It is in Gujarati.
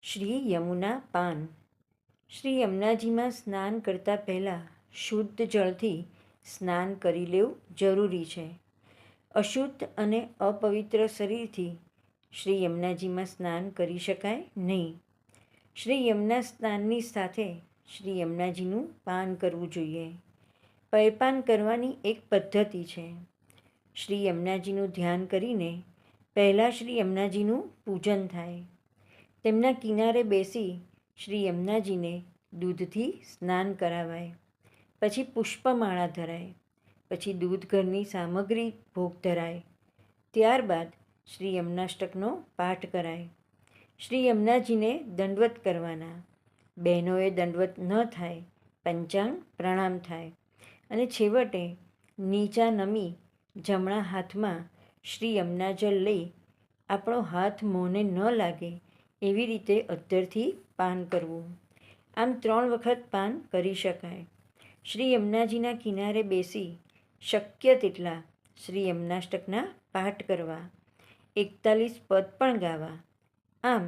શ્રી યમુના પાન. શ્રી યમુનાજીમાં સ્નાન કરતાં પહેલાં શુદ્ધ જળથી સ્નાન કરી લેવું જરૂરી છે. અશુદ્ધ અને અપવિત્ર શરીરથી શ્રી યમુનાજીમાં સ્નાન કરી શકાય નહીં. શ્રી યમુના સ્નાનની સાથે શ્રી યમુનાજીનું પાન કરવું જોઈએ. પયપાન કરવાની એક પદ્ધતિ છે. શ્રી યમુનાજીનું ધ્યાન કરીને પહેલાં શ્રી યમુનાજીનું પૂજન થાય. તેમના કિનારે બેસી શ્રી યમુનાજીને દૂધથી સ્નાન કરાવાય. પછી પુષ્પમાળા ધરાય. પછી દૂધ ઘરની સામગ્રી ભોગ ધરાય. ત્યારબાદ શ્રી યમુનાષ્ટકનો પાઠ કરાય. શ્રી યમુનાજીને દંડવત કરવાના. બહેનોએ દંડવત ન થાય, પંચાંગ પ્રણામ થાય અને છેવટે નીચા નમી જમણા હાથમાં શ્રી યમુના જળ લઈ આપણો હાથ મોંને ન લાગે એવી રીતે અદ્ધરથી પાન કરવું. આમ 3 વખત પાન કરી શકાય. શ્રી યમુનાજીના કિનારે બેસી શક્ય તેટલા શ્રી યમુનાષ્ટકના પાઠ કરવા. 41 પદ પણ ગાવા. આમ